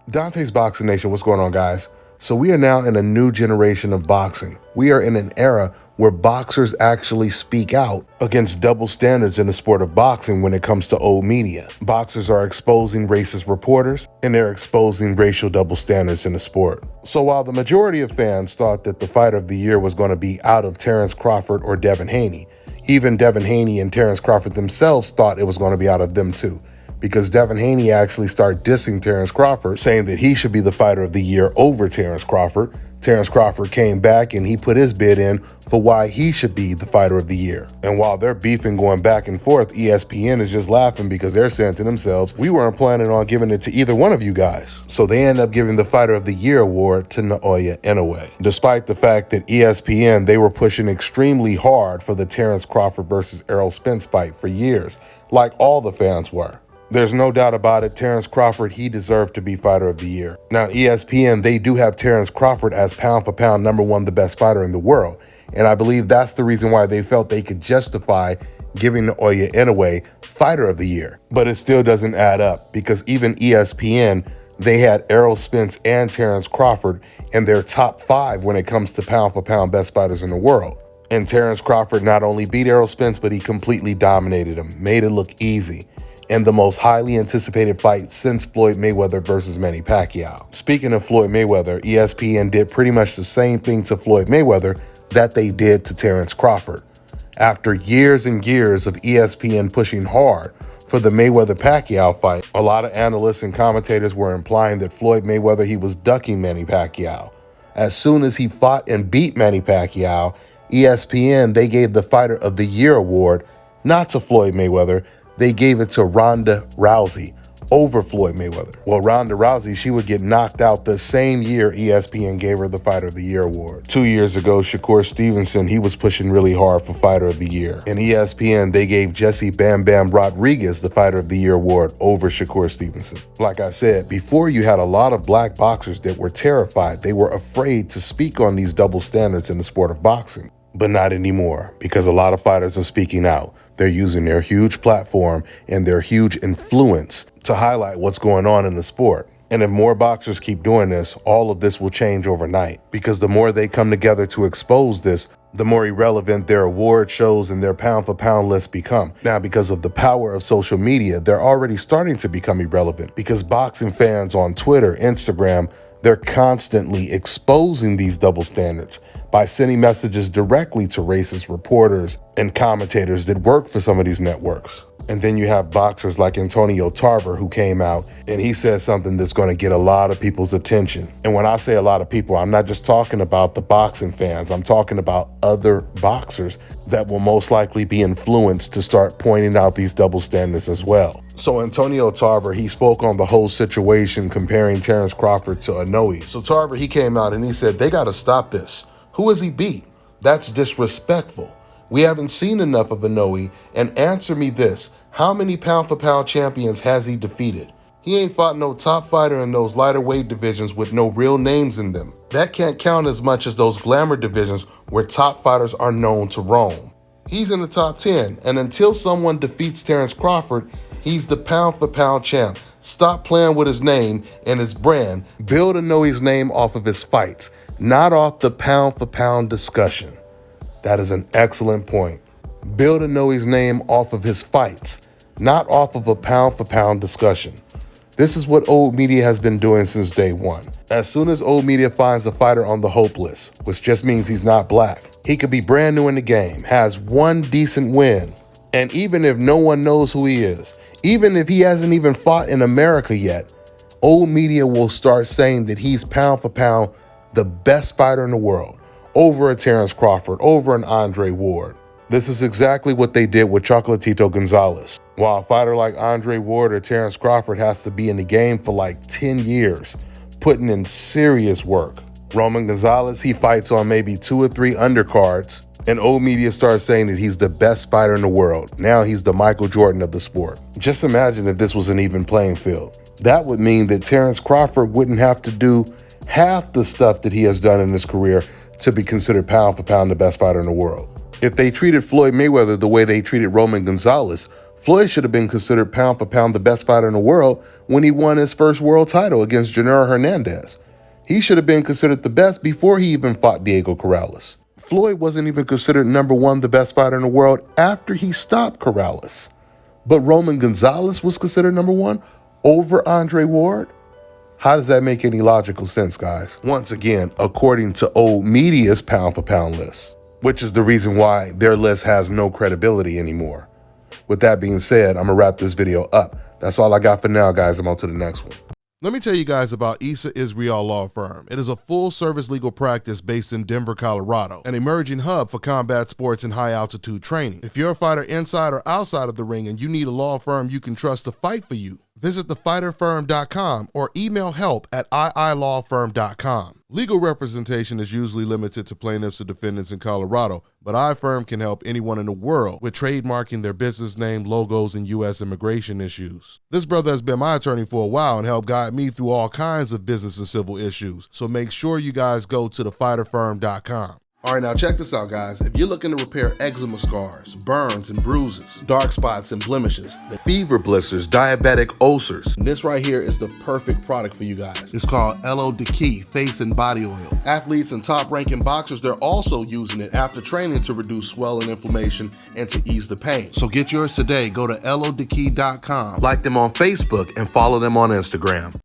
Dante's Boxing Nation, what's going on, guys? So we are now in a new generation of boxing. We are in an era where boxers actually speak out against double standards in the sport of boxing when it comes to old media. Boxers are exposing racist reporters, and they're exposing racial double standards in the sport. So while the majority of fans thought that the fighter of the year was going to be out of Terrence Crawford or Devin Haney, even Devin Haney and Terrence Crawford themselves thought it was going to be out of them too, because Devin Haney actually started dissing Terrence Crawford, saying that he should be the fighter of the year over Terrence Crawford. Terrence Crawford came back and he put his bid in for why he should be the fighter of the year. And while they're beefing, going back and forth, ESPN is just laughing because they're saying to themselves, we weren't planning on giving it to either one of you guys. So they end up giving the fighter of the year award to Naoya Inoue. Despite the fact that ESPN, they were pushing extremely hard for the Terrence Crawford versus Errol Spence fight for years, like all the fans were. There's no doubt about it, Terrence Crawford, he deserved to be fighter of the year. Now, ESPN, they do have Terrence Crawford as pound for pound #1, the best fighter in the world. And I believe that's the reason why they felt they could justify giving Naoya Inoue fighter of the year. But it still doesn't add up, because even ESPN, they had Errol Spence and Terrence Crawford in their top 5 when it comes to pound for pound best fighters in the world. And Terrence Crawford not only beat Errol Spence, but he completely dominated him, made it look easy, and the most highly anticipated fight since Floyd Mayweather versus Manny Pacquiao. Speaking of Floyd Mayweather, ESPN did pretty much the same thing to Floyd Mayweather that they did to Terrence Crawford. After years and years of ESPN pushing hard for the Mayweather-Pacquiao fight, a lot of analysts and commentators were implying that Floyd Mayweather, he was ducking Manny Pacquiao. As soon as he fought and beat Manny Pacquiao, ESPN, they gave the Fighter of the Year award not to Floyd Mayweather, they gave it to Ronda Rousey over Floyd Mayweather. Well, Ronda Rousey, she would get knocked out the same year ESPN gave her the Fighter of the Year award. 2 years ago, Shakur Stevenson, he was pushing really hard for Fighter of the Year. And ESPN, they gave Jesse Bam Bam Rodriguez the Fighter of the Year award over Shakur Stevenson. Like I said, before you had a lot of black boxers that were terrified. They were afraid to speak on these double standards in the sport of boxing. But not anymore, because a lot of fighters are speaking out. They're using their huge platform and their huge influence to highlight what's going on in the sport. And if more boxers keep doing this, all of this will change overnight, because the more they come together to expose this, the more irrelevant their award shows and their pound for pound lists become. Now, because of the power of social media, they're already starting to become irrelevant, because boxing fans on Twitter, Instagram, they're constantly exposing these double standards by sending messages directly to racist reporters and commentators that work for some of these networks. And then you have boxers like Antonio Tarver, who came out and he said something that's going to get a lot of people's attention. And when I say a lot of people, I'm not just talking about the boxing fans. I'm talking about other boxers that will most likely be influenced to start pointing out these double standards as well. So Antonio Tarver, he spoke on the whole situation comparing Terrence Crawford to Inoue. So Tarver, he came out and he said, they got to stop this. Who has he beat? That's disrespectful. We haven't seen enough of Inoue. And answer me this, how many pound for pound champions has he defeated? He ain't fought no top fighter in those lighter weight divisions with no real names in them. That can't count as much as those glamour divisions where top fighters are known to roam. He's in the top 10, and until someone defeats Terrence Crawford, he's the pound for pound champ. Stop playing with his name and his brand. Build Inoue's name off of his fights, not off the pound for pound discussion. That is an excellent point. Build Inoue's name off of his fights, not off of a pound for pound discussion. This is what old media has been doing since day one. As soon as old media finds a fighter on the hope list, which just means he's not black, he could be brand new in the game, has one decent win, and even if no one knows who he is, even if he hasn't even fought in America yet, old media will start saying that he's pound for pound the best fighter in the world, over a Terrence Crawford, over an Andre Ward. This is exactly what they did with Chocolatito Gonzalez. While a fighter like Andre Ward or Terrence Crawford has to be in the game for like 10 years, putting in serious work. Roman Gonzalez, he fights on maybe 2 or 3 undercards, and old media starts saying that he's the best fighter in the world. Now he's the Michael Jordan of the sport. Just imagine if this was an even playing field. That would mean that Terrence Crawford wouldn't have to do half the stuff that he has done in his career to be considered pound for pound the best fighter in the world. If they treated Floyd Mayweather the way they treated Roman Gonzalez, Floyd should have been considered pound for pound the best fighter in the world when he won his first world title against Gennaro Hernandez. He should have been considered the best before he even fought Diego Corrales. Floyd wasn't even considered number one the best fighter in the world after he stopped Corrales. But Roman Gonzalez was considered number one over Andre Ward? How does that make any logical sense, guys? Once again, according to old media's pound for pound list, which is the reason why their list has no credibility anymore. With that being said, I'm gonna wrap this video up. That's all I got for now, guys. I'm on to the next one. Let me tell you guys about Issa Israel Law Firm. It is a full-service legal practice based in Denver, Colorado, an emerging hub for combat sports and high-altitude training. If you're a fighter inside or outside of the ring and you need a law firm you can trust to fight for you, visit thefighterfirm.com or email help@iilawfirm.com. Legal representation is usually limited to plaintiffs or defendants in Colorado, but iFirm can help anyone in the world with trademarking their business name, logos, and U.S. immigration issues. This brother has been my attorney for a while and helped guide me through all kinds of business and civil issues, so make sure you guys go to thefighterfirm.com. All right, now check this out, guys. If you're looking to repair eczema scars, burns and bruises, dark spots and blemishes, fever blisters, diabetic ulcers, this right here is the perfect product for you guys. It's called Elo Diki Face and Body Oil. Athletes and top-ranking boxers, they're also using it after training to reduce swelling, inflammation, and to ease the pain. So get yours today. Go to elodiki.com, like them on Facebook, and follow them on Instagram.